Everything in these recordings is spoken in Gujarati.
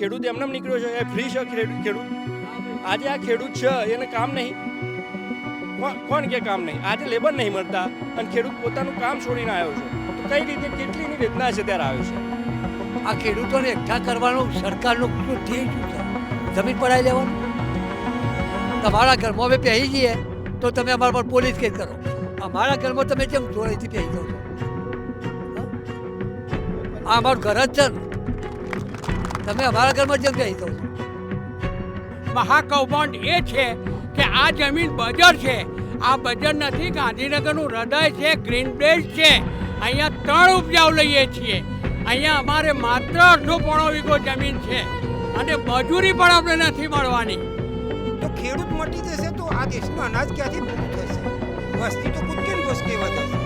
ખેડૂત એમને નીકળ્યો છે, એ ફ્રી છે ખેડૂત? આજે આ ખેડૂત છે એને કામ નહીં, કોણ કે કામ નહીં? આજે લેબર નહીં મળતા અને ખેડૂત પોતાનું કામ છોડીને આવ્યો છે, તો કઈ રીતે કેટલીની વેદના છે ત્યારે આવ્યો છે? આ ખેડૂતોને એકઠા કરવાનું સરકારનું ધ્યેય શું છે? જમીન પડાવી લેવાનું. તમારા ઘરમાં અમે પહેરી જઈએ તો તમે અમારા પર પોલીસ કેસ કરો. અમારા ઘરમાં તમે કેમ ચોરીથી પહેરી દો છો? આ અમારું ઘર જ છે ને. તમે અમારા ઘરમાં જેમ પહેરી દો છો. મહાકૌભાંડ એ છે કે આ જમીન બજર છે. આ બજર નથી, ગાંધીનગરનું હૃદય છે, ગ્રીન બેલ્ટ છે. અહીંયા 3 ઉપજાવ લઈએ છીએ. અહીંયા અમારે માત્ર 1.5 વીઘો જમીન છે અને મજૂરી પણ અમને નથી મળવાની. તો ખેડૂત મટી જશે તો આ દેશનું અનાજ ક્યાંથી પૂરું થશે? વસ્તી તો કૂદકે ને ભૂસકે વધે છે.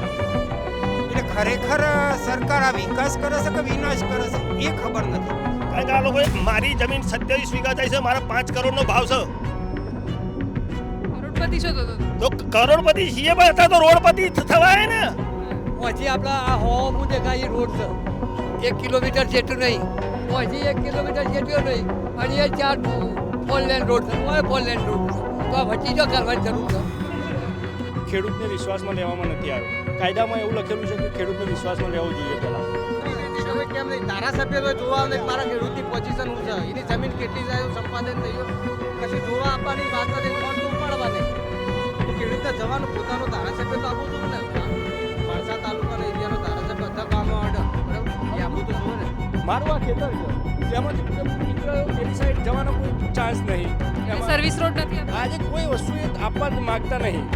એટલે ખરેખર સરકાર આ વિકાસ કરે છે કે વિનાશ કરે છે એ ખબર નથી. કારણ કે આ લોકોએ મારી જમીન 27 વીઘા થાય છે, મારા 5 કરોડનો ભાવ છે. કરોડપતિ છો તો કરોડપતિ છીએ પણ હતા તો રોડપતિ થવાય ને. હજી આપણા આ હોમું દેખાય રોડ છે 1 કિલોમીટર જેટલું નહીં, હજી 1 કિલોમીટર જેટલું નહીં, અને એ 4 4 લેન રોડ છે. 4 લેન રોડ છે તો આ વચ્ચે જો કરવાની જરૂર છે. ખેડૂતને વિશ્વાસમાં લેવામાં નથી આવ્યો. કાયદામાં એવું લખેલું છે કે ખેડૂતને વિશ્વાસમાં લેવો જોઈએ પહેલા. કેમ નહીં? ધારાસભ્ય જોવા આવે મારા ખેડૂતની પોઝિશન શું છે, એની જમીન કેટલી જાય, સંપાદન થયું, કશું જોવા આપવાની વાત નથી, ફોન તો ઉપાડવા નહીં. તો ખેડૂતને જવાનું પોતાનો ધારાસભ્ય તો આપવું જોઈએ ને. માણસા તાલુકાના એરિયાનો ધારાસભ્ય બધા કામો આવે બરાબર, એ આપવું તો જોઈએ ને. મારું આ ખેતર છે, એમાંથી પેલી સાઈડ જવાનો કોઈ ચાન્સ નહીં. એમાં સર્વિસ રોડ નથી આપતા. આજે કોઈ વસ્તુ એ આપવા માગતા નહીં,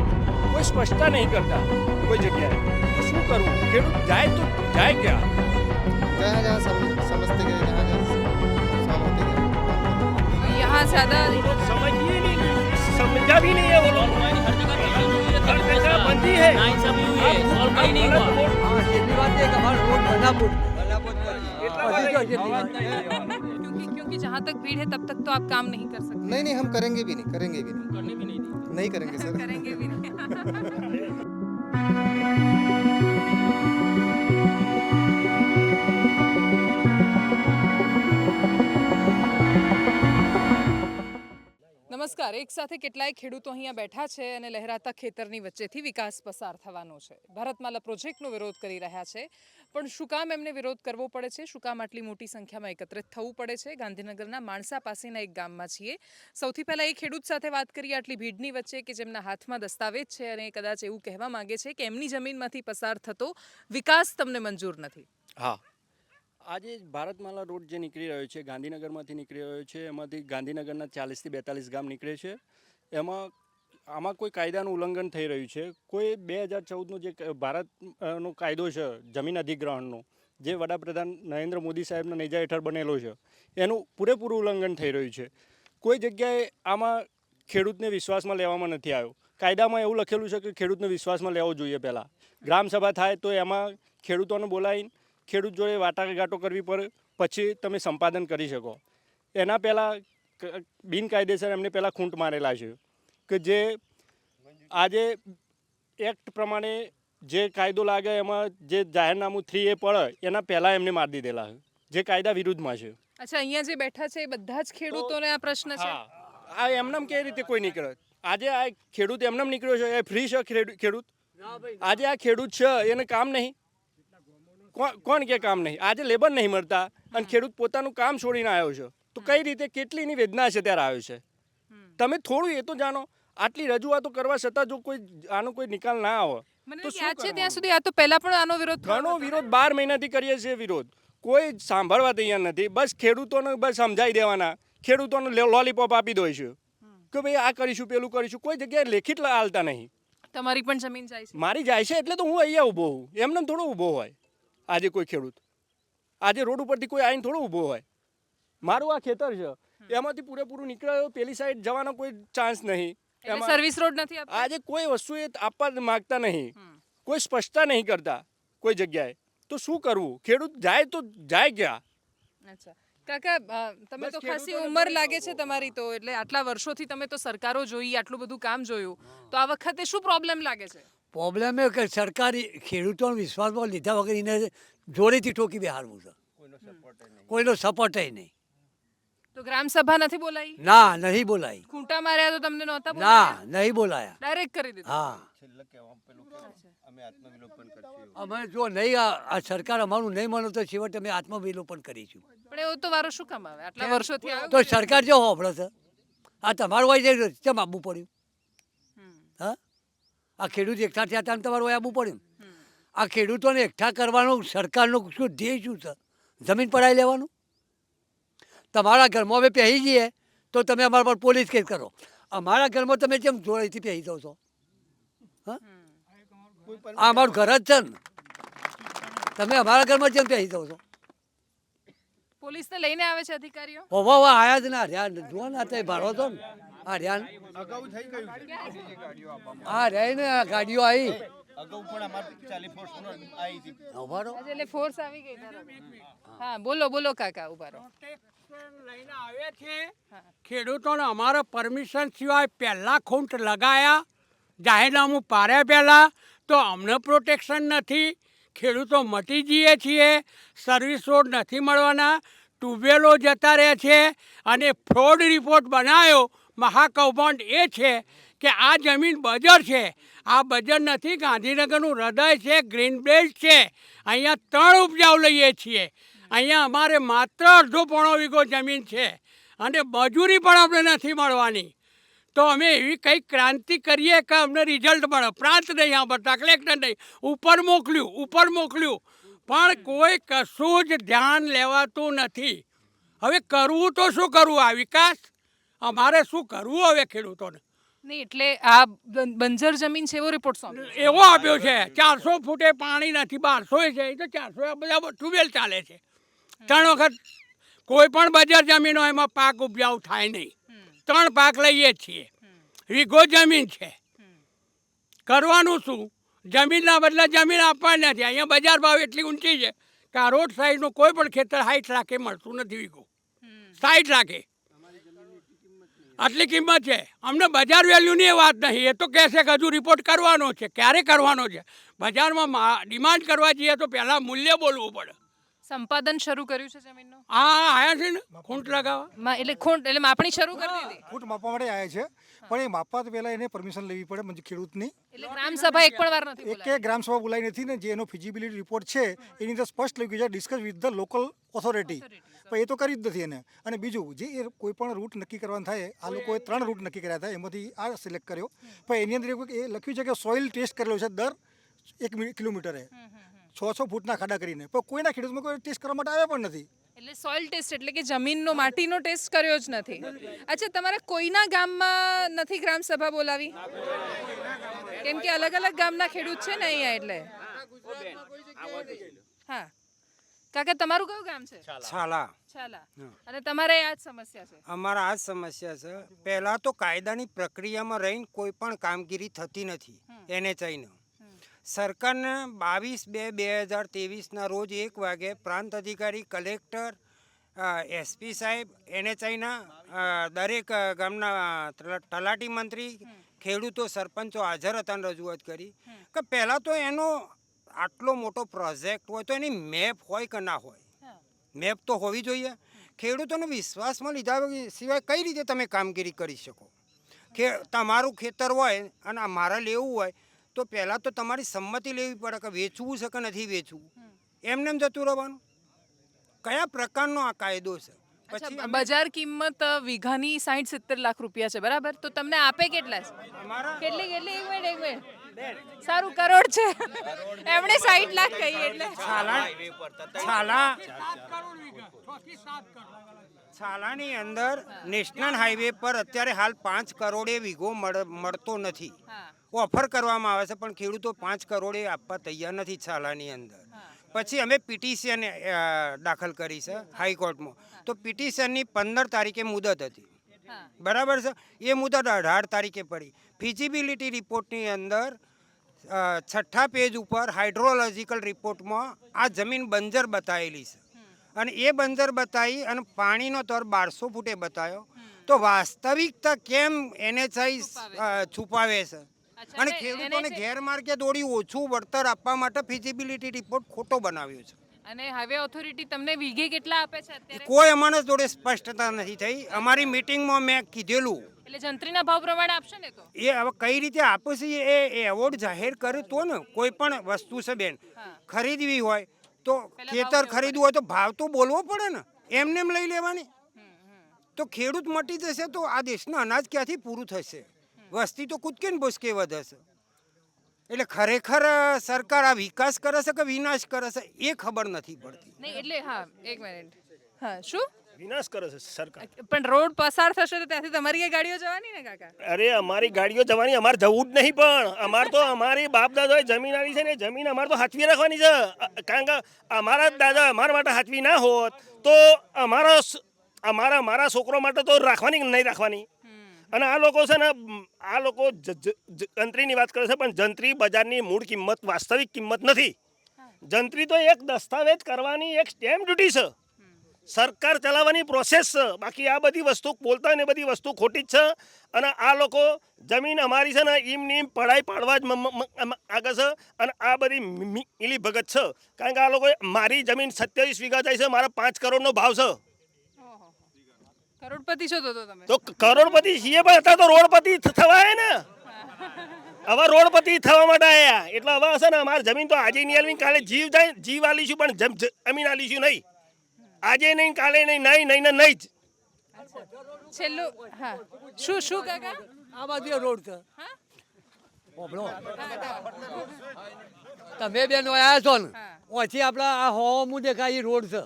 કોઈ સ્પષ્ટતા નહીં કરતા કોઈ જગ્યાએ. તો શું કરવું? ખેડૂત જાય તો જાય ક્યાં? જहाँ जहाँ समझते गए, जहाँ जहाँ सहमति गए. यहाँ ज्यादा समझिए नहीं, समझा भी नहीं है वो लोग. हर जगह बंदी है. હા, એટલી વાત છે કે અમારો રોડ બનાવવો क्योंकि जहाँ तक भीड़ है तब तक तो आप काम नहीं कर सकते. नहीं नहीं, हम करेंगे भी नहीं, करेंगे भी नहीं, नहीं करेंगे सर. करेंगे भी नहीं. નમસ્કાર. એક સાથે કેટલાય ખેડૂતો અહીંયા બેઠા છે અને લહેરાતા ખેતરની વચ્ચેથી વિકાસ પસાર થવાનો છે. ભારતમાલા પ્રોજેક્ટનો વિરોધ કરી રહ્યા છે, પણ શું કામ એમને વિરોધ કરવો પડે છે? શું કામ આટલી મોટી સંખ્યામાં એકત્રિત થવું પડે છે? ગાંધીનગરના માણસા પાસેના એક ગામમાં છીએ. સૌથી પહેલાં એ ખેડૂત સાથે વાત કરીએ આટલી ભીડની વચ્ચે કે જેમના હાથમાં દસ્તાવેજ છે અને કદાચ એવું કહેવા માંગે છે કે એમની જમીનમાંથી પસાર થતો વિકાસ તમને મંજૂર નથી. હા, આજે ભારતમાલા રોડ જે નીકળી રહ્યો છે, ગાંધીનગરમાંથી નીકળી રહ્યો છે, એમાંથી ગાંધીનગરના 40 થી 42 ગામ નીકળે છે. આમાં કોઈ કાયદાનું ઉલ્લંઘન થઈ રહ્યું છે. કોઈ 2014નો જે ભારતનો કાયદો છે જમીન અધિગ્રહણનો, જે વડાપ્રધાન નરેન્દ્ર મોદી સાહેબના નેજા હેઠળ બનેલો છે, એનું પૂરેપૂરું ઉલ્લંઘન થઈ રહ્યું છે. કોઈ જગ્યાએ આમાં ખેડૂતને વિશ્વાસમાં લેવામાં નથી આવ્યો. કાયદામાં એવું લખેલું છે કે ખેડૂતને વિશ્વાસમાં લેવો જોઈએ. પહેલાં ગ્રામસભા થાય તો એમાં ખેડૂતોને બોલાવીને ખેડૂત જોડે વાટાઘાટો કરવી પડે, પછી તમે સંપાદન કરી શકો. એના પહેલાં બિનકાયદેસર એમને પહેલાં ખૂંટ મારેલા છે કે જે આજે એક્ટ પ્રમાણે જે કાયદો લાગે એમાં જે જાહેરનામું 3A પડે એના પહેલાં એમને મારી દીધેલા છે, જે કાયદા વિરુદ્ધમાં છે. અચ્છા, અહીંયા જે બેઠા છે એ બધા જ ખેડૂતોને આ પ્રશ્ન છે. હા, આ એમનેમ કેવી રીતે કોઈ નીકળે? આજે આ ખેડૂત એમનેમ નીકળ્યો છે, એ ફ્રી છે ખેડૂત? આજે આ ખેડૂત છે એને કામ નહીં, કોણ કે કામ નહીં? આજે લેબર નહીં મળતા અને ખેડૂત પોતાનું કામ છોડીને આવ્યો છે, તો કઈ રીતે કેટલીની વેદના છે ત્યારે આવ્યો છે? તમે થોડું એ તો જાણો. આટલી રજૂઆતો કરવા છતાં જો કોઈ આનો કોઈ નિકાલ ના આવે મને તો યાદ છે ત્યાં સુધી આ તો પહેલા પણ આનો વિરોધ થયો ઘણો હતો. વિરોધ 12 મહિનાથી કરીએ છીએ વિરોધ. કોઈ સાંભળવા તૈયાર નથી. બસ ખેડૂતોને બસ સમજાવી દેવાના, ખેડૂતોને લોલીપોપ આપી દો છે કે ભાઈ આ કરીશું પેલું કરીશું. કોઈ જગ્યાએ લેખિત હાલતા નહીં. તમારી પણ જમીન જાય છે. મારી જાય છે એટલે તો હું અહીંયા ઊભો હું, એમને થોડો ઊભો હોય. આજે કોઈ ખેડૂત આજે રોડ ઉપરથી કોઈ આવીને થોડો ઊભો હોય. મારું આ ખેતર છે, એમાંથી પૂરેપૂરું નીકળ્યો, પેલી સાઈડ જવાનો કોઈ ચાન્સ નહીં. સર્વિસ રોડ નથી આપતા. આજે કોઈ વસ્તુ એ આપવા માગતા નહીં, કોઈ સ્પષ્ટતા નહીં કરતા કોઈ જગ્યાએ. તો શું કરવું? ખેડૂત જાય તો જાય ક્યાં? અચ્છા કાકા, તમે તો ખાસી ઉંમર લાગે છે તમારી, તો એટલે આટલા વર્ષોથી તમે તો સરકારો જોઈ, આટલું બધું કામ જોયું, તો આ વખતે શું પ્રોબ્લેમ લાગે છે? પ્રોબ્લેમ એ કે સરકારી ખેડૂતોનો વિશ્વાસમાં લીધા વગર એને જોડેથી ઠોકી બેહારવું છે. કોઈનો સપોર્ટ નહીં. તો ગ્રામસભા નથી બોલાઈ? ના નહીં બોલાય. ખૂંટા માર્યા તો તમને નહોતા બોલાયા? ના નહીં બોલાયા. ડાયરેક્ટ કરી દીધું. હા અમે જો નહીં આ સરકાર અમારું નહીં માનો તો છેવટે અમે આત્મવિલોપન કરીશું. પણ એવો તો વારો શું કામ આવે? આટલા વર્ષોથી આવ્યો. તો સરકાર જો હોભળે છે આ તમારું હોય છે કેમ આપવું પડ્યું? હા આ ખેડૂત એકઠા થયા હતા ને તમારું હોય આપવું પડ્યું? આ ખેડૂતોને એકઠા કરવાનું સરકારનું શું ધ્યેય શું છે? જમીન પડાવી લેવાનું? તમારા ઘરમાં અમે પહેરી જઈએ તો તમે અમારા પર પોલીસ કેસ કરો. અમારા ઘરમાં તમે કેમ જોડેથી પહેરી જાઓ છો? હા આ અમારું ઘર જ છે ને, તમે અમારા ઘરમાં કેમ પહેરી જાઓ છો? પોલીસને લઈને આવે છે અધિકારીઓ? હોવા હોવા આયા જ ને હરિયાણ જુઓ ને અત્યારે ભાડો હતો ને હરિયાણ હા રે ને આ ગાડીઓ આવી ઉભારો. આજે એટલે ફોર્સ આવી ગઈ તરત. હા બોલો બોલો કાકા, ઉભા રહો. પ્રોટેક્શન લઈને આવે છે ખેડૂતોને અમારા પરમિશન સિવાય પહેલાં ખૂંટ લગાયા, જાહેરનામું પાડ્યા પહેલાં તો અમને પ્રોટેક્શન નથી. ખેડૂતો મટી જઈએ છીએ, સર્વિસ રોડ નથી મળવાના, ટ્યુબવેલો જતા રહે છે અને ફ્રોડ રિપોર્ટ બનાવ્યો મહાકૌભાંડ એ છે કે આ જમીન બજર છે. આ બજર નથી, ગાંધીનગરનું હૃદય છે, ગ્રીન બેલ્ટ છે. અહીંયા 3 ઉપજાવ લઈએ છીએ. અહીંયા અમારે માત્ર અડધો પોણો વીઘો જમીન છે અને મજૂરી પણ અમને નથી મળવાની. તો અમે એવી કંઈક ક્રાંતિ કરીએ કે અમને રિઝલ્ટ મળે. પ્રાંત નહીં સાંભળતા, કલેક્ટર નહીં, ઉપર મોકલ્યું પણ કોઈ કશું જ ધ્યાન લેવાતું નથી. હવે કરવું તો શું કરવું? આ વિકાસ અમારે શું કરવું હવે ખેડૂતોને? નહીં એટલે આ બંજર જમીન છે એવો રિપોર્ટ સોંપ્યો? એવો આપ્યો છે 400 ફૂટે પાણી નથી, 1200 છે, એ તો 400 બધા ટ્યુબવેલ ચાલે છે. 3 વખત કોઈ પણ બજાર જમીન હોય એમાં પાક ઉપજાવ થાય નહીં. 3 પાક લઈએ છીએ, વીઘો જમીન છે, કરવાનું શું? જમીનના બદલે જમીન આપવાની નથી. અહીંયા બજાર ભાવ એટલી ઊંચી છે કે આ રોડ સાઈડનું કોઈ પણ ખેતર 60 લાખે મળતું નથી વીઘો. 60 લાખે આટલી કિંમત છે. અમને બજાર વેલ્યુની એ વાત નહીં. એ તો કહેશે કે હજુ રિપોર્ટ કરવાનો છે. ક્યારે કરવાનો છે? બજારમાં ડિમાન્ડ કરવા જઈએ તો પહેલાં મૂલ્ય બોલવું પડે. સંપાદન શરૂ કર્યું છે જમીનનું? હા આયા છે ને ખૂંટ લગાવવા. એટલે માપણી શરૂ કરી દીધી? ફૂટ માપવા માટે આવ્યા છે, પણ એ માપવા તો પહેલાં એને પરમિશન લેવી પડે મંજૂર ખેડૂતની. એટલે ગ્રામસભા એક પણ વાર નથી એક બોલાવી? ગ્રામસભા બોલાઈ નથી ને. જે એનો ફિઝિબિલિટી રિપોર્ટ છે એની અંદર સ્પષ્ટ લખ્યું છે discuss with the local authority, પણ એ તો કરી જ નથી એને. અને બીજું જે એ કોઈ પણ રૂટ નક્કી કરવાનું થાય, આ લોકોએ 3 રૂટ નક્કી કર્યા હતા, એમાંથી આ સિલેક્ટ કર્યો. પણ એની અંદર એ લખ્યું છે કે સોઇલ ટેસ્ટ કરેલો છે દર 1 કિલોમીટરે 600 ફૂટના ખાડા કરીને, પણ કોઈના ખેડૂતમાં કોઈ ટેસ્ટ કરવા માટે આવ્યા પણ નથી. એટલે સોઇલ ટેસ્ટ એટલે કે જમીનનો માટીનો ટેસ્ટ કર્યો જ નથી. અચ્છા, તમારા કોઈના ગામમાં નથી ગ્રામસભા બોલાવી? કેમ કે અલગ અલગ ગામના ખેડૂત છે ને અહીંયા એટલે. હા કાકા, તમારું કયું ગામ છે? છાલા. છાલા. અને તમારે આ જ સમસ્યા છે? અમારા આ જ સમસ્યા છે. પહેલાં તો કાયદાની પ્રક્રિયામાં રહીને કોઈ પણ કામગીરી થતી નથી. NHIનો સરકારને 22/2/2023ના રોજ 1 વાગે પ્રાંત અધિકારી, કલેક્ટર, SP સાહેબ, NHIના દરેક ગામના તલાટી મંત્રી, ખેડૂતો, સરપંચો હાજર હતા અને રજૂઆત કરી કે પહેલાં તો એનો આટલો મોટો પ્રોજેક્ટ હોય તો એની મેપ હોય કે ના હોય? મેપ તો હોવી જોઈએ. ખેડૂતોને વિશ્વાસમાં લીધા સિવાય કઈ રીતે તમે કામગીરી કરી શકો? તમારું ખેતર હોય અને મારે લેવું હોય તો પહેલાં તો તમારી સંમતિ લેવી પડે કે વેચવું છે કે નથી વેચવું. એમને એમ જતું રહેવાનું? કયા પ્રકારનો આ કાયદો છે? અચ્છા, બજાર કિંમત વીઘાની 60-70 લાખ રૂપિયા છે, બરાબર? તો તમને આપે કેટલા છે? કેટલી? એક મિનિટ. સારું, કરોડ છે. એમણે 60 લાખ કહી એટલે છાલાની અંદર નેશનલ હાઈવે પર અત્યારે હાલ 5 કરોડે વીઘો મળતો નથી. ઓફર કરવામાં આવે છે પણ ખેડૂતો 5 કરોડે આપવા તૈયાર નથી છાલાની અંદર. પછી અમે પિટિશન દાખલ કરી છે હાઈકોર્ટમાં. તો પિટિશનની 15 તારીખે મુદત હતી, બરાબર છે? એ મુદત 18 તારીખે પડી. ફિઝિબિલિટી રિપોર્ટની અંદર 6થા પેજ ઉપર હાઇડ્રોલોજિકલ રિપોર્ટમાં આ જમીન બંજર બતાવેલી છે અને એ બંજર બતાવી અને પાણીનો તર 1200 ફૂટે બતાવ્યો. તો વાસ્તવિકતા કેમ NHI છુપાવે છે? અને ખેડૂતોને ગેરમાર્ગે દોડી ઓછું વળતર આપવા માટે ફિઝિબિલિટી રિપોર્ટ ખોટો બનાવ્યો છે. અને હાઈવે ઓથોરિટી તમને વીઘે કેટલા આપે છે અત્યારે કોઈ અમારા જોડે સ્પષ્ટતા નથી થઈ. અમારી મિટિંગમાં મેં કીધેલું એટલે જંત્રીના ભાવ પ્રમાણે આપશે ને તો એ હવે કઈ રીતે આપે છે એ એવોર્ડ જાહેર કરે તો ને. કોઈ પણ વસ્તુ છે બેન હા. ખરીદવી હોય તો પહેલા ખેતર ભાવ ખરીદવું હોય તો ભાવ તો બોલવો પડે ને. એમને એમ લઈ લેવાની તો ખેડૂત મટી જશે તો આ દેશનું અનાજ ક્યાંથી પૂરું થશે? વસ્તી તો કૂદકે ને ભૂસકે વધશે. એટલે ખરેખર સરકાર આ વિકાસ કરે છે કે વિનાશ કરે છે એ ખબર નથી પડતી. નહીં એટલે હા એક મિનિટ હા શું વિનાશ કરે છે સરકાર. પણ રોડ પસાર થશે તો ત્યાંથી તમારી કઈ ગાડીઓ જવાની ને કાકા અરે અમારી ગાડીઓ જવાની, અમારે જવું જ નહીં. પણ અમારે તો અમારી બાપ દાદાએ જમીન આવી છે ને જમીન અમારે તો હાચવી રાખવાની છે. કારણ કે અમારા દાદા અમારા માટે હાચવી ના હોત તો મારા છોકરો માટે તો રાખવાની નહીં રાખવાની. અને આ લોકો છે ને આ લોકો જંત્રીની વાત કરે છે પણ જંત્રી બજારની મૂળ કિંમત વાસ્તવિક કિંમત નથી. જંત્રી તો એક દસ્તાવેજ કરવાની એક સ્ટેમ્પ ડ્યુટી છે, સરકાર ચલાવવાની પ્રોસેસ છે. બાકી આ બધી વસ્તુ બોલતા ને બધી વસ્તુ ખોટી જ છે. અને આ લોકો જમીન અમારી છે ને એમની પડાઈ પાડવા જ આગળ છે. અને આ બધી મિલી ભગત છે. કારણ કે આ લોકો મારી જમીન 27 વીઘા જાય છે, મારા 5 કરોડનો ભાવ છે. કરોડપતિ છો તો તમે તો કરોડપતિ છીએ પણ હતા તો રોડપતિ થવાય ને. હવે રોડપતિ થવા માટે આયા એટલે હવે હશે ને અમારી જમીન તો આજે નહીં આલવી, કાલે જીવ આલીશું પણ જમીન આલીશું નહીં. આજે નહીં, કાલે નહીં, નહીં ને નહીં જ. છેલ્લું હા શું કાકા આ બાજુ રોડ છે હા હોભળો. હા, તમે બેન આવ્યા છો ને હા. ઓછી આપણા આ હોમું દેખાય એ રોડ છે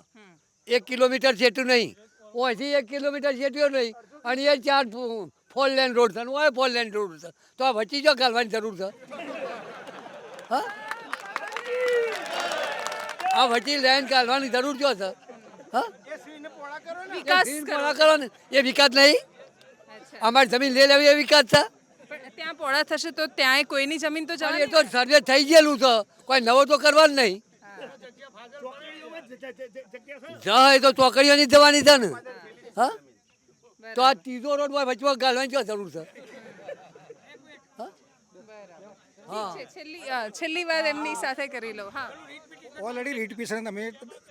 1 કિલોમીટર જેટલું નહીં. ઓછી 1 કિલોમીટર જેટલું નહીં અને એ 4 4 લેન રોડ છે અને ઓય 4 લેન રોડ છે. તો આ વચ્ચે જો ગાલવાની જરૂર છે? હા આ વચ્ચે લેન ગાલવાની જરૂર જો છે? હા વિકાસ એ કરો. પોળા કરો ને એ વિકાસ નહીં. અચ્છા. અમારી જમીન લઈ લેવી એ વિકાસ છે? પણ ત્યાં પોળા થશે તો ત્યાંય કોઈની જમીન તો અને જવાની એ તો સર્વે થઈ ગયેલું છે, કોઈ નવો તો કરવાનું નહીં. એ તો ચોકડીઓની જવાની છે ને. હા તો આ ત્રીજો રોડ હોય વચમાં ગાલવાની શું જરૂર છે? ઠીક છે, છેલ્લી વાત એમની સાથે કરી લો હા ઓલરેડી રીટ પિટિશન અમે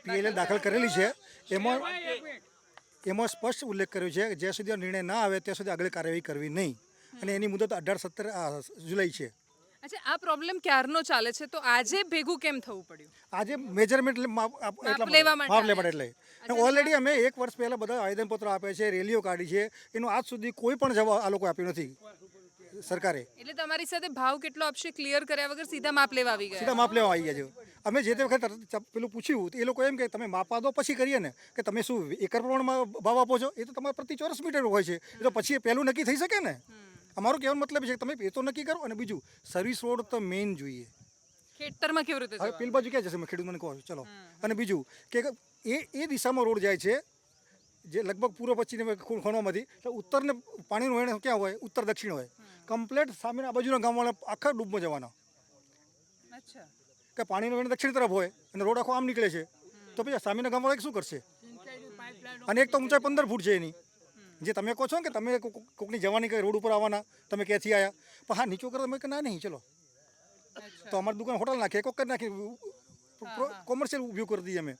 પીએલએલ દાખલ કરેલી છે. એમાં સ્પષ્ટ ઉલ્લેખ કર્યો છે કે જ્યાં સુધી આ નિર્ણય ના આવે ત્યાં સુધી આગળ કાર્યવાહી કરવી નહીં. અને એની મુદત 18-17 જુલાઈ છે. અચ્છા આ પ્રોબ્લેમ ક્યારનો ચાલે છે તો આજે ભેગું કેમ થવું પડ્યું આજે મેજરમેન્ટ લેવા માટે માપ લેવા એટલે ઓલરેડી અમે 1 વર્ષ પહેલા બધા આવેદનપત્રો આપ્યા છે, રેલીઓ કાઢી છે. એનો આજ સુધી કોઈ પણ જવાબ આ લોકો આપ્યો નથી સરકારે. એટલે તમારી સાથે ભાવ કેટલો આપશે ક્લિયર કર્યા વગર સીધા માપ લેવા આવી ગયા સીધા માપ લેવા આવી ગયા છે. અમે જે તે વખત પેલું પૂછ્યું તો એ લોકો એમ કે તમે માપા દો પછી કરીએ ને, કે તમે શું એકર પ્રમાણમાં ભાવ આપો છો? એ તો તમારે પ્રતિ ચોરસ મીટર હોય છે. એ તો પછી પહેલું નક્કી થઈ શકે ને. અમારો કહેવાનો મતલબ છે કે તમે એ તો નક્કી કરો. અને બીજું સર્વિસ રોડ તો મેઇન જોઈએ. ખેતરમાં કેવી રીતે હવે જવાનું? પેલી બાજુ ક્યાં જશે? ખેડૂત મને કહો ચલો. અને બીજું કે એ દિશામાં રોડ જાય છે જે લગભગ પૂર્વ પશ્ચિમ ખૂણોમાંથી. તો ઉત્તરને પાણીનું વહેણ ક્યાં હોય? ઉત્તર દક્ષિણ હોય. કમ્પ્લેટ સામેના આ બાજુના ગામવાળા આખા ડૂબમાં જવાના. અચ્છા કે પાણીનું વહેણ દક્ષિણ તરફ હોય અને રોડ આખો આમ નીકળે છે તો પછી સામેના ગામવાળા શું કરશે? અને એક તો ઊંચાઈ 15 ફૂટ છે એની. જે તમે કહો છો કે તમે કોકની જવાની કે રોડ ઉપર આવવાના, તમે ક્યાંથી આવ્યા? પણ હા નીચો કરો તમે કે ના નહીં ચલો તો અમારી દુકાન હોટલ નાખીએ, કોક કરી નાખી, કોમર્શિયલ ઊભું કરી દઈએ અમે.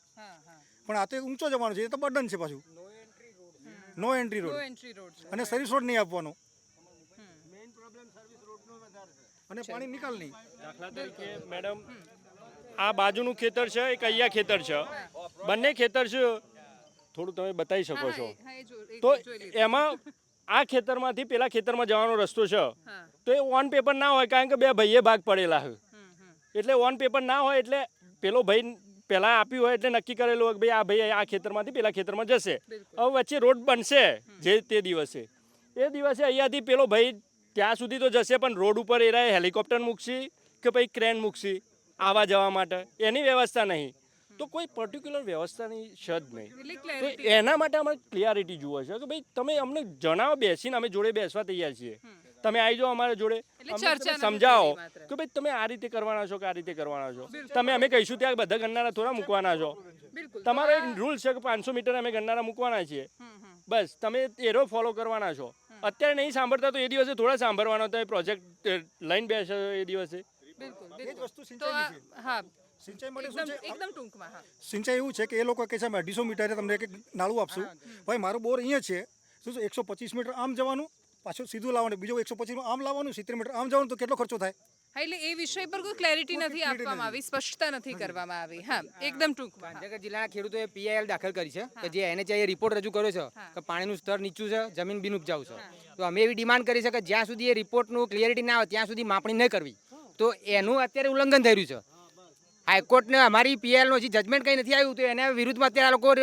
પણ આ તો ઊંચો જવાનો છે, એ તો બર્ડન છે પાછું. No entry road entry road છે અને સર્વિસ રોડ નહીં આપવાનો. અને પાણી નિકાલ નહીં. દાખલા તરીકે મેડમ આ બાજુનું ખેતર છે, એક અહીંયા ખેતર છે, બંને ખેતર છે. થોડું તમે બતાવી શકો છો હા એ તો જોઈ લીધું. એમાં આ ખેતરમાંથી પેલા ખેતરમાં જવાનો રસ્તો છે હા તો એ ઓન પેપર ના હોય કારણ કે બે ભાઈએ ભાગ પડેલા હોય. એટલે ઓન પેપર ના હોય એટલે પેલો ભાઈ પહેલાં આપ્યું હોય એટલે નક્કી કરેલું હોય કે ભાઈ આ ભાઈ આ ખેતરમાંથી પેલા ખેતરમાં જશે. હવે વચ્ચે રોડ બનશે જે તે દિવસે, એ દિવસે અહીંયાથી પેલો ભાઈ ત્યાં સુધી તો જશે પણ રોડ ઉપર એ હેલિકોપ્ટર મૂકશે કે ભાઈ ક્રેન મૂકશે આવવા જવા માટે, એની વ્યવસ્થા નહીં. તો કોઈ પર્ટિક્યુલર વ્યવસ્થાની છે જ નહીં. એટલે તો clarity. એના માટે અમે ક્લિયરિટી જુએ છે કે ભાઈ તમે અમને જણાવો, બેસીને અમે જોડે બેસવા તૈયાર છીએ. તમે આવી જાઓ અમારા જોડે, એટલે અમને ચર્ચા તમે નથી સમજાવો કરવી માત્ર. કે ભાઈ તમે આ રીતે કરવાના છો કે આ રીતે કરવાના છો. તમે અમે કહીશું ત્યાં બધા ગણનારા થોડા મૂકવાના છો. બિલકુલ તમારો એક રૂલ છે કે 500 મીટર અમે ગણનારા મૂકવાના છીએ. બસ તમે એરો ફોલો કરવાના છો. અત્યારે નહીં સાંભળતા તો એ દિવસે થોડા સાંભળવાના, તો એ પ્રોજેક્ટ લઈને બેસો એ દિવસે બિલકુલ એ જ બિલકુલ વસ્તુ તો સિંચાઈની છે. હા સિંચાઈ માટે શું એકદમ છે એકદમ ટૂંકમાં હા સિંચાઈ એવું છે કે એ લોકો કહે છે અમે 250 મીટરે તમને એક નાળું આપશું ભાઈ મારું બોર અહીંયા છે શું 125 મીટર આમ જવાનું પાછું સીધું લાવવાનું બીજો 125 આમ લાવવાનું 70 મીટર આમ જવાનું તો કેટલો ખર્ચો થાય હા એટલે એ વિષય પર કોઈ ક્લેરિટી નથી આપવામાં આવી સ્પષ્ટતા નથી કરવામાં આવી હા એકદમ ટૂંકમાં ગાંધીનગર જિલ્લાના ખેડૂતોએ પીઆઈએલ દાખલ કરી છે કે જે NHAએ રિપોર્ટ રજૂ કર્યો છે કે પાણીનું સ્તર નીચું છે જમીન બિન ઉપજાઉ છે તો અમે એવી ડિમાન્ડ કરી છે કે જ્યાં સુધી એ રિપોર્ટનું ક્લિયરિટી ના આવે ત્યાં સુધી માપણી નહીં કરવી તો એનું અત્યારે ઉલ્લંઘન થઈ રહ્યું છે હાઈકોર્ટને અમારી પીઆઈએલનું હજી જજમેન્ટ કંઈ નથી આવ્યું તો એના વિરુદ્ધમાં અત્યારે આ લોકો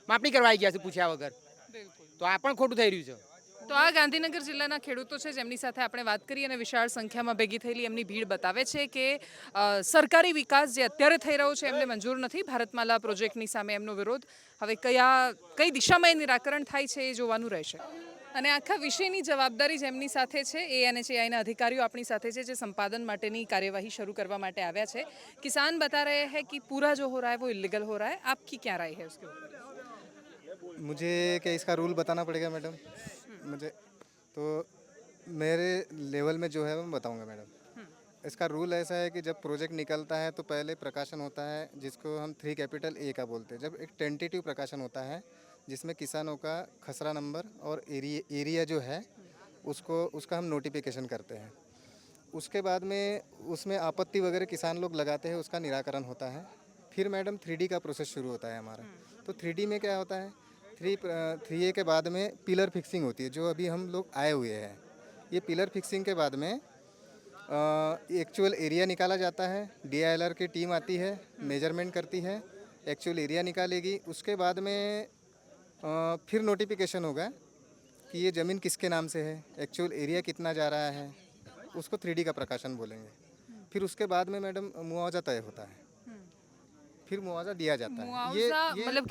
માપણી કરવા આવી ગયા છે પૂછ્યા વગર બિલકુલ તો આ પણ ખોટું થઈ રહ્યું છે તો આ ગાંધીનગર જિલ્લાના ખેડૂતો છે જેમની સાથે આપણે વાત કરી અને વિશાળ સંખ્યામાં ભેગી થયેલી એમની ભીડ બતાવે છે કે સરકારી વિકાસ જે અત્યારે થઈ રહ્યો છે એમને મંજૂર નથી ભારતમાલા પ્રોજેક્ટની સામે એમનો વિરોધ હવે કઈ દિશામાં એ નિરાકરણ થાય છે એ જોવાનું રહેશે અને આખા વિષયની જવાબદારી જેમની સાથે છે એ NHAIના અધિકારીઓ આપણી સાથે છે જે સંપાદન માટેની કાર્યવાહી શરૂ કરવા માટે આવ્યા છે કિસાન બતા રહે हैं कि पूरा जो हो रहा है वो इलीगल हो रहा है आपकी क्या राय है उसके ऊपर मुझे क्या इसका रूल बताना पड़ेगा मैडम मुझे तो मेरे लेवल में जो है मैं बताऊंगा मैडम इसका रूल ऐसा है कि जब प्रोजेक्ट निकलता है तो पहले प्रकाशन होता है जिसको हम 3A का बोलते हैं जब एक टेंटेटिव प्रकाशन होता है जिसमें किसानों का खसरा नंबर और एरिया जो है उसका हम नोटिफिकेशन करते हैं उसके बाद में उसमें आपत्ति वगैरह किसान लोग लगाते हैं उसका निराकरण होता है फिर मैडम 3D का प्रोसेस शुरू होता है हमारा तो 3D में क्या होता है 3A के बाद में पिलर फिक्सिंग होती है जो अभी हम लोग आए हुए हैं ये पिलर फिक्सिंग के बाद में एक्चुअल एरिया निकाला जाता है DILR की टीम आती है मेजरमेंट करती है एक्चुअल एरिया निकालेगी उसके बाद में फिर नोटिफिकेशन होगा कि ये ज़मीन किसके नाम से है एक्चुअल एरिया कितना जा रहा है उसको 3D का प्रकाशन बोलेंगे फिर उसके बाद में मैडम मुआवजा तय होता है फिर मुआवजा दिया जाता है मुआवजा मतलब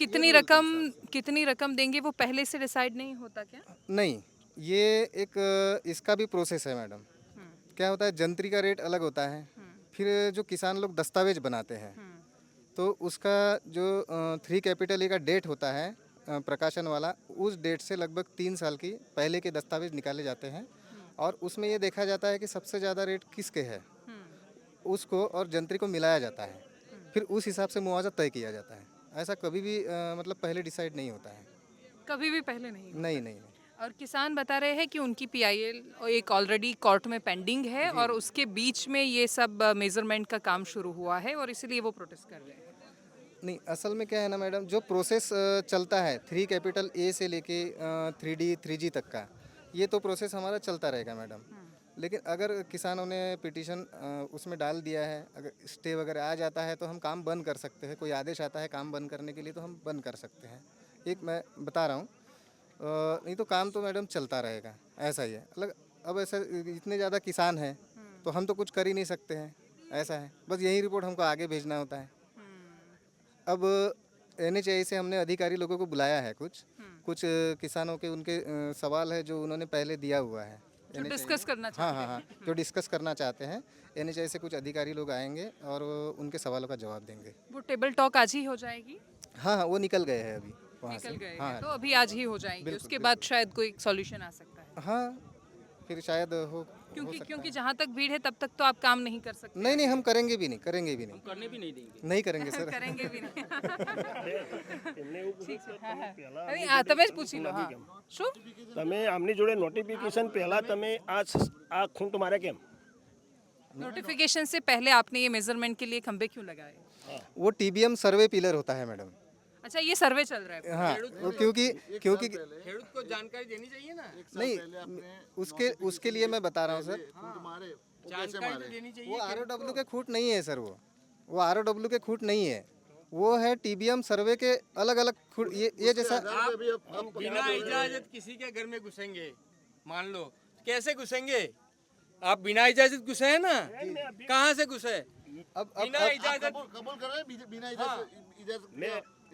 कितनी रकम देंगे वो पहले से डिसाइड नहीं होता क्या नहीं ये एक इसका भी प्रोसेस है मैडम क्या होता है जंत्री का रेट अलग होता है फिर जो किसान लोग दस्तावेज बनाते हैं तो उसका जो 3A का डेट होता है प्रकाशन वाला उस डेट से लगभग 3 साल की पहले के दस्तावेज निकाले जाते हैं और उसमें ये देखा जाता है कि सबसे ज़्यादा रेट किसके है उसको और जंत्री को मिलाया जाता है फिर उस हिसाब से मुआवजा तय किया जाता है ऐसा कभी भी मतलब पहले डिसाइड नहीं होता है कभी भी पहले नहीं नहीं और किसान बता रहे हैं कि उनकी PIL एक ऑलरेडी कोर्ट में पेंडिंग है और उसके बीच में ये सब मेजरमेंट का काम शुरू हुआ है और इसीलिए वो प्रोटेस्ट कर रहे हैं नहीं असल में क्या है ना मैडम जो प्रोसेस चलता है 3A से लेके 3D 3G तक का ये तो प्रोसेस हमारा चलता रहेगा मैडम लेकिन अगर किसानों ने पिटीशन उसमें डाल दिया है अगर स्टे वगैरह आ जाता है तो हम काम बंद कर सकते हैं कोई आदेश आता है काम बंद करने के लिए तो हम बंद कर सकते हैं एक मैं बता रहा हूँ नहीं तो काम तो मैडम चलता रहेगा ऐसा ही है अलग अब ऐसा इतने ज़्यादा किसान हैं तो हम तो कुछ कर ही नहीं सकते हैं ऐसा है बस यही रिपोर्ट हमको आगे भेजना होता है अब NHAI से हमने अधिकारी लोगों को बुलाया है कुछ किसानों के उनके सवाल है जो उन्होंने पहले दिया हुआ है जो डिस्कस करना हाँ हाँ हाँ जो डिस्कस करना चाहते हैं NHAI से कुछ अधिकारी लोग आएंगे और वो उनके सवालों का जवाब देंगे वो टेबल टॉक आज ही हो जाएगी हाँ हाँ वो निकल गए हैं अभी वहाँ निकल से गए हाँ हैं, तो अभी आज ही हो जाएंगे बिल्कुल, उसके बाद शायद कोई सॉल्यूशन आ सकता है हाँ फिर शायद हो क्योंकि जहाँ तक भीड़ है तब तक तो आप काम नहीं कर सकते नहीं हम करेंगे भी नहीं करने भी नहीं देंगे नहीं करेंगे सर करेंगे भी नहीं એમને એવું પૂછ્યું કે તમે પહેલા અરે, આ તમે જ પૂછી લો હા શું તમે આમની જોડે નોટિફિકેશન પહેલા તમે આ ખૂંટ મારે કેમ नोटिफिकेशन से पहले आपने ये मेजरमेंट के लिए खंबे क्यों लगाए वो TBM सर्वे पिलर होता है मैडम अच्छा ये सर्वे चल रहा है हाँ वो क्योंकि ખેડૂત को जानकारी देनी चाहिए ना नहीं उसके लिए मैं बता रहा हूँ सर जानकारी तो देनी चाहिए वो ROW के खूट नहीं है सर वो ROW के खूट नहीं है वो है TBM सर्वे के अलग अलग खूट ये जैसा आप बिना इजाजत किसी के घर में घुसेंगे मान लो कैसे घुसेंगे आप बिना इजाजत घुसे हैं ना कहाँ से घुसे अब बिना इजाजत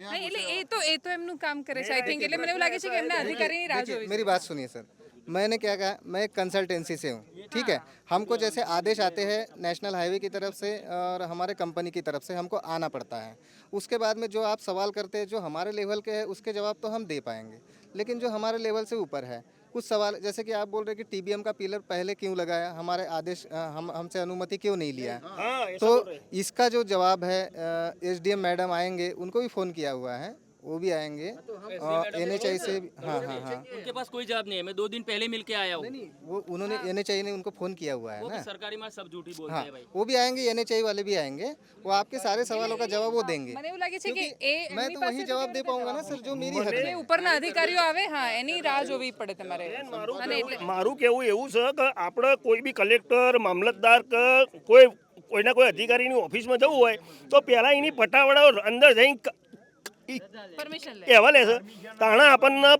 નહીં એટલે એ તો એમનું કામ કરે છે આઈ થિંક એટલે મને એવું લાગે છે કે એમના અધિકારીની રાહ देखिए, જોવી मेरी बात सुनिए सर मैंने क्या कहा मैं एक कंसल्टेंसी से हूँ ठीक है हमको जैसे आदेश आते हैं नेशनल हाईवे की तरफ से और हमारे कंपनी की तरफ से हमको आना पड़ता है उसके बाद में जो आप सवाल करते हैं जो हमारे लेवल के हैं उसके जवाब तो हम दे पाएंगे लेकिन जो हमारे लेवल से ऊपर है कुछ सवाल जैसे कि आप बोल रहे हैं कि टीबीएम का पिलर पहले क्यों लगाया, हमारे आदेश हमसे अनुमति क्यों नहीं लिया। हाँ ऐसा तो बोल रहे हैं। इसका जो जवाब है एसडीएम मैडम आएंगे, उनको भी फ़ोन किया हुआ है, वो भी आएंगे। एनएचआई से हाँ हाँ हाँ उनके पास कोई जवाब नहीं है। मैं 2 दिन पहले मिल के आया हूँ। नहीं वो उन्होंने एनएचआई ने उनको फ़ोन किया हुआ है वो भी ना। सरकारी मार सब झूठी बोलते हाँ हैं भाई। वो भी आएंगे, एनएचआई वाले भी आएंगे, वो आपके सारे सवालों का जवाब वो देंगे। મને એવું લાગે છે કે क्योंकि એ मैं એમની तो પાસે वही તો जवाब કેવી दे રીતે पाऊंगा ना જવાબ सर, जो मेरी हद જે में। ઉપરના અધિકારીઓ આવે હા એની રાહ જોવી પડે તમારે અને એટલે મારું કેવું એવું છે કે આપણે કોઈ બી કલેક્ટર મામલતદાર કે કોઈના કોઈ અધિકારીની ઓફિસમાં જવું હોય તો પહેલાં એની પટાવાળાઓ અંદર જઈ પરમિશન લે કહેવા લે છે તાણા આપણને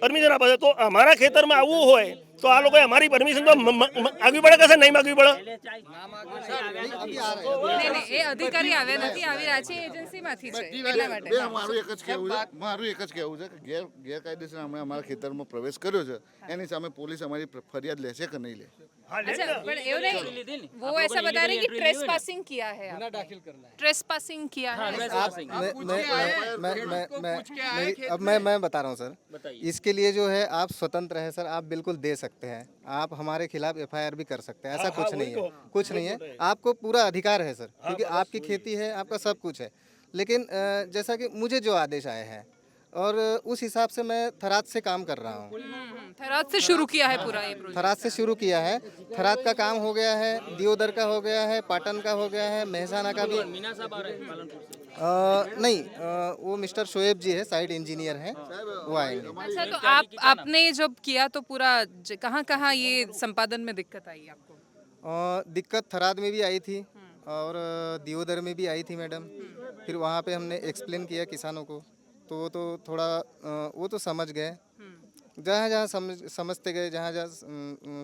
પરમિશન આપે છે. તો અમારા ખેતરમાં આવવું હોય તો આ લોકોએ અમારી પરમિશન તો માગવી પડે કે સર નહીં માગવી પડે. નહીં નહીં એ અધિકારી આવ્યા નથી આવી રહ્યા છે એજન્સીમાંથી છે એટલા માટે હા. મારું એક જ કહેવું છે, મારું એક જ કહેવું છે કે ગેરકાયદેસર અમે અમારા ખેતરમાં પ્રવેશ કર્યો છે, એની સામે પોલીસ અમારી ફરિયાદ લેશે કે નહીં લે. अच्छा पर એવું नहीं वो ऐसा बता रहे कि ट्रेसपासिंग किया है दाखिल करना है ट्रेसपासिंग किया है आप मैं बता रहा हूँ सर, इसके लिए जो है आप स्वतंत्र है सर, आप बिल्कुल दे सकते हैं, आप हमारे खिलाफ एफआईआर भी कर सकते हैं, ऐसा कुछ नहीं है, कुछ नहीं है, आपको पूरा अधिकार है सर, क्योंकि आपकी खेती है, आपका सब कुछ है। लेकिन जैसा कि मुझे जो आदेश आए हैं और उस हिसाब से मैं थराद से काम कर रहा हूँ। थराद से शुरू किया है पूरा ये प्रोजेक्ट थराद से शुरू किया है, थराद का काम हो गया है, दियोदर का हो गया है, पाटन का हो गया है, मेहसाना का भी मीना साहब आ रहे हैं पालनपुर से। नहीं वो मिस्टर शोएब जी है, साइड इंजीनियर हैं, वो आएंगे। अच्छा तो आपने जब किया तो पूरा कहाँ कहाँ ये संपादन में दिक्कत आई आपको दिक्कत थराद में भी आई थी और दियोदर में भी आई थी मैडम। फिर वहाँ पे हमने एक्सप्लेन किया किसानों को, तो वो तो थोड़ा वो तो समझ गए, जहाँ जहाँ समझते गए, जहाँ जहाँ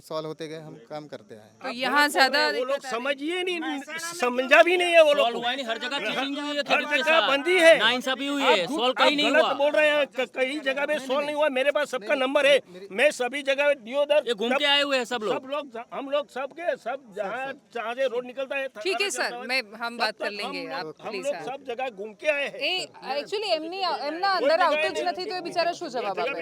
सॉल्व होते गए, हम काम करते आए। तो यहाँ ज्यादा वो लोग समझिए नहीं, समझा भी नहीं है वो लोग. सॉल्व हुआ ही नहीं, हर जगह चीटिंग हुई है, हर खेडूत के जगह साथ। बंदी है. नाइंसाफी हुई है, सॉल्व आप कहीं नहीं गलत हुआ। बोल रहे हैं, कई जगह पे सॉल्व नहीं हुआ. मेरे पास सबका नंबर है, मैं सभी जगह दियोदर ये घूम के आए हुए हैं सब लोग। हम लोग सबके सब जहाँ से रोड निकलता है ठीक है सर मैं हम बात कर लेंगे आप हम प्लीज लोग सब जगह घूम के आए हैं. એ એકચ્યુઅલી એમના અંદર આવતો જ નથી તો એ બિચારા શું જવાબ આપે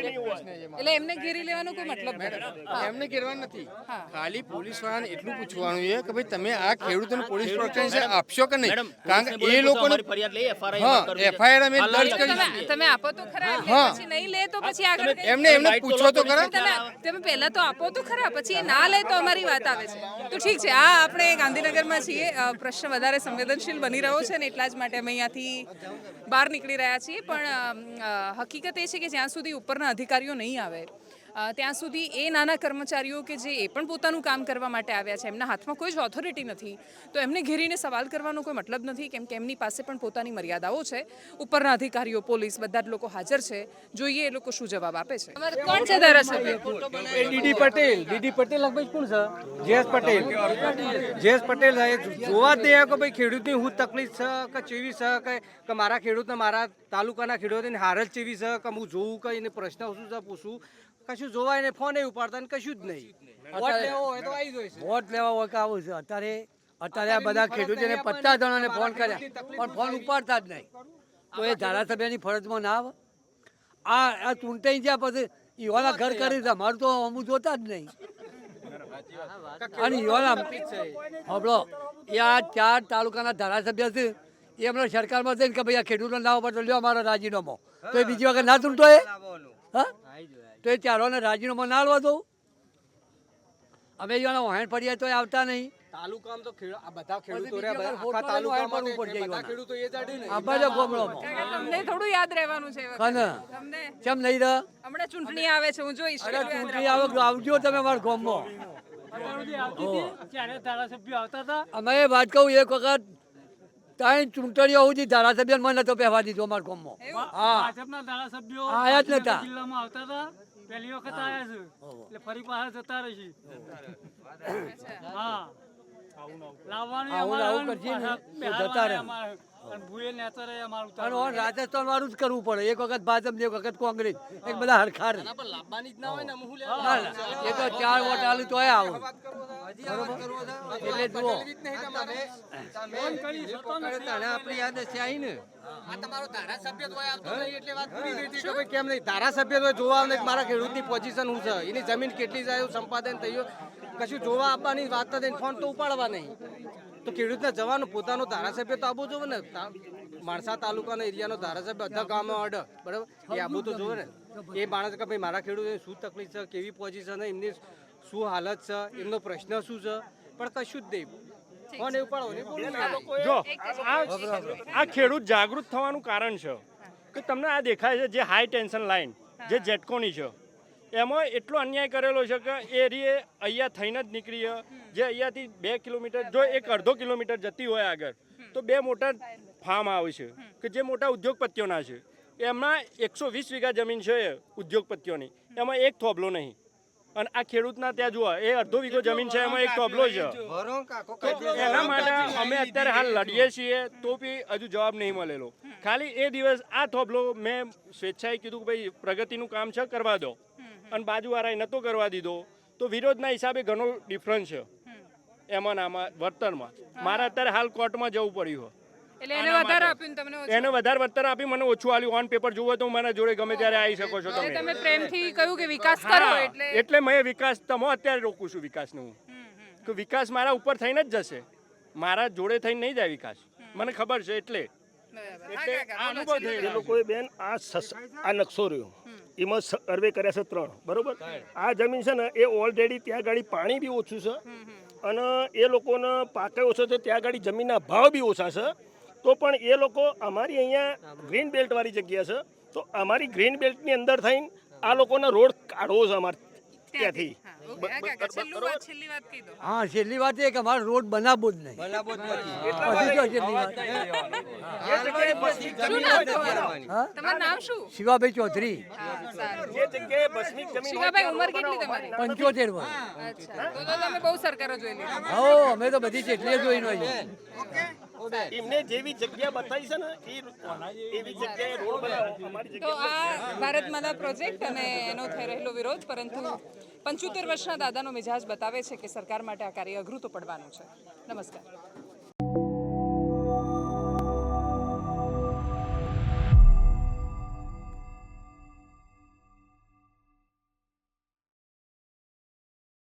એટલે એમને ઘેરી લેવાનો કોઈ મતલબ નથી હા. એમને કહેવાનું નથી, હા. ખાલી પોલીસ વાળાને એટલું પૂછવાનું છે કે ભાઈ તમે આ ખેડૂતોને પોલીસ પ્રોટેક્શન આપશો કે નહીં, मैडम, કારણ पुलिस ने કે बोला એ कि લોકોને हमारी फरियाद ले FRI હા मत कर दीजिए। એફઆઈઆર અમે हालात દર્જ कर કરી दीजिए। તમે આપો તો ખરા એટલે હા. પછી નહીં લે તો પછી આગળ કઈ- એમને એમને રાઈટ તો પૂછો તો લોકો ખરા. તમે પહેલા તો આપો તો ખરા પછી એ ના લે તો અમારી વાત આવે છે તો ઠીક છે આ આપણે ગાંધીનગરમાં છીએ પ્રશ્ન વધારે સંવેદનશીલ બની રહ્યો છે ને એટલા જ માટે અમે અહીંયાથી બહાર નીકળી રહ્યા છીએ પણ હકીકત એ છે કે જ્યાં સુધી ઉપરના અધિકારીઓ નહીં આવે ત્યાં સુધી એ નાના કર્મચારીઓ કે જે એ પણ પોતાનું કામ કરવા માટે આવ્યા છે એમના હાથમાં કોઈ જ ઓથોરિટી નથી તો એમને ઘેરીને સવાલ કરવાનો કોઈ મતલબ નથી કેમ કે એમની પાસે પણ પોતાની મર્યાદાઓ છે ઉપરના અધિકારીઓ પોલીસ બધા જ લોકો હાજર છે જોઈએ એ લોકો શું જવાબ આપે છે કોણ છે ધારાસભ્ય ડીડી પટેલ લગભગ કોણ છે જયેશ પટેલ જોવા જ દે કે ભાઈ ખેડૂતની હું તકલીફ છે કે ચેવી છે કે મારા ખેડૂતને મારા તાલુકાના ખેડૂતોની હાલત ચેવી છે કે હું જોઉં કે એને પ્રશ્ન શું છે પૂછું કશું જોવાય ને ફોન ઉપાડતા ને કશું જ નહીં વોટ લેવો હોય તો આવી જાય છે વોટ લેવા હોય કે આવું છે અત્યારે આ બધા ખેડૂતોને 50 જણાને ફોન કર્યા પણ ફોન ઉપાડતા જ નહીં તો એ ધારાસભ્યની ફરજમાં ના આવે આ ચૂંટાઈ ગયા પછી ઈવાના ઘર કરી છે અમારું તો અમુક જોતા જ નહીં અને ઈવાના હબળો એ આ 4 તાલુકાના ધારાસભ્ય છે એ એમના સરકારમાં જઈને કે ભાઈ આ ખેડૂતનો ના ઉપર તો લ્યો અમારો રાજીનામો તો એ બીજી વખત ના ચૂંટો એ હા તો એ ચારોને રાજીનામું ના લેવા દઉં અમે એવાના વહેણ પડીએ તો આવતા નહીં તાલુકામાં તો આ બધા ખેડૂતો બીજી રહ્યા, વખત આખા તાલુકામાં ઉપર જઈ બધા ખેડૂતો એ જાડી ને આ બાજુ ગોમડોમાં તમને થોડું યાદ રહેવાનું છે એ વખતે. કને તમને કેમ નહીં રહે હમણાં ચૂંટણી આવે છે હું જોઈશ અરે ચૂંટણી આવે તો આવજો તમે અમારા ગામમાં અમે એ વાત કહું એક વખત ત્યાં ચૂંટણીઓ સુધી ધારાસભ્ય મને નતો પહેવા દીધો અમારા ગામમાં હા આયા જ નતા પહેલી વખત આયા છે એટલે ફરી પાછા જતા રહેશે હા લાવવાનું આવું કરશે ને તો જતા રહે અને ઓન રાજસ્થાન વાળું જ કરવું પડે, એક વખત ભાજપ ને એક વખત કોંગ્રેસ, એક બધા હરખાર. પણ લાવવાની જ ના હોય ને અમુક ના, ના, એ તો 4 વોટ આલું તોય આવું. એટલે જુઓ આપણી યાદ છે આઈ ને આ તમારો ધારાસભ્ય તો આવતો નહીં એટલે વાત પૂરી થઈ હતી કે ભાઈ કેમ નહીં ધારાસભ્ય તો જોવા આવે કે મારા ખેડૂતની પોઝિશન શું છે, એની જમીન કેટલી જાય, સંપાદન થયું, કશું જોવા આપવાની વાત નથી, ફોન તો ઉપાડવા નહીં. તો ખેડૂતને જવાનું પોતાનો ધારાસભ્ય તો આવવું જોવે ને. માણસા તાલુકાના એરિયાનો ધારાસભ્ય બધા ગામમાં અડે બરાબર, એ આવવું તો જોવે ને. એ માણસ કે ભાઈ મારા ખેડૂતોને શું તકલીફ છે, કેવી પોઝિશન છે, એમની શું હાલત છે, એમનો પ્રશ્ન શું છે, પણ કશું જ નહીં. ફોન એ ઉપાડો ને બોલો. જો આ ખેડૂત જાગૃત થવાનું કારણ છે કે તમને આ દેખાય છે જે હાઈ ટેન્શન લાઈન જે જેટકોની છે એમાં એટલો અન્યાય કરેલો છે કે એ એરિયે અહીંયા થઈને જ નીકળી જે અહીંયાથી 2 કિલોમીટર જો એક અડધો કિલોમીટર જતી હોય આગળ તો 2 મોટા ફાર્મ આવે છે કે જે મોટા ઉદ્યોગપતિઓના છે. એમાં 120 વીઘા જમીન છે ઉદ્યોગપતિઓની, એમાં એક થોભલો નહીં. અને આ ખેડૂતના ત્યાં જુઓ એ અડધો વીઘો જમીન છે એમાં એક થોભલો છે. તો એના માટે અમે અત્યારે હાલ લડીએ છીએ તો બી હજુ જવાબ નહીં મળેલો. ખાલી એ દિવસ આ થોભલો મેં સ્વેચ્છાએ કીધું કે ભાઈ પ્રગતિનું કામ છે કરવા દો, અને બાજુવાળાએ નહોતો કરવા દીધો. તો વિરોધના હિસાબે ઘણો ડિફરન્સ છે એમાં આમાં વર્તનમાં. મારે અત્યારે હાલ કોર્ટમાં જવું પડ્યું. એટલે એને વધારે આપ્યું ને તમને ઓછું? એને વધારે વળતર આપી, મને ઓછું આલ્યું. ઓન પેપર જોવો તો મારા જોડે ગમે ત્યારે આવી શકો છો એટલે તમે. તમે પ્રેમથી કહ્યું કે વિકાસ કરો હા, એટલે એટલે મેં વિકાસ તમે અત્યારે રોકું છું વિકાસને હું કે વિકાસ મારા ઉપર થઈને જ જશે, મારા જોડે થઈને નહીં જાય વિકાસ. મને ખબર છે એટલે બરાબર. હા, એટલે કાકા, આ બોલો, અનુભવ છેલ્લી થઈ વાત. રહ્યો. લોકોએ બેન આ નકશો રહ્યો એમાં સર્વે કર્યા છે 3 બરોબર. આ જમીન છે ને એ ઓલરેડી ત્યાં ગાડી પાણી બી ઓછું છે અને એ લોકોને પાકે ઓછો છે, ત્યાં ગાડી જમીનના ભાવ બી ઓછા છે. તો પણ એ લોકો અમારી અહીંયા ગ્રીન બેલ્ટ વાળી જગ્યા છે, તો અમારી ગ્રીન બેલ્ટની અંદર થઈને આ લોકોને રોડ કાઢવો છે અમારે ત્યાંથી. હા, ઓકે. હા, કાકા, છેલ્લી વાત કહી દો. હા, છેલ્લી વાત એ કે અમારો રોડ બનાવવો જ નહીં. પછી જો છેલ્લી વાત. શું નામ તમારું? હા? તમારું નામ શું? શિવાભાઈ ચૌધરી, હા, સારું. જે જગ્યાએ બસની જમીન હોય શિવાભાઈ, ઉંમર કેટલી તમારી? 75 વર્ષ. અચ્છા, તો તમે બહુ સરકારો જોઈ લીધી. હો, અમે તો બધી ચેટલીએ જોઈને હોય. એમને જેવી જગ્યા બતાવી છે ને એવી જગ્યાએ રોડ બનાવો. અમારી તો આ ભારતમાલા પ્રોજેક્ટ અને એનો થઈ રહેલો વિરોધ, પરંતુ 75 વર્ષના દાદાનો મિજાજ બતાવે છે કે સરકાર માટે આ કાર્ય અઘરું તો પડવાનું છે. નમસ્કાર.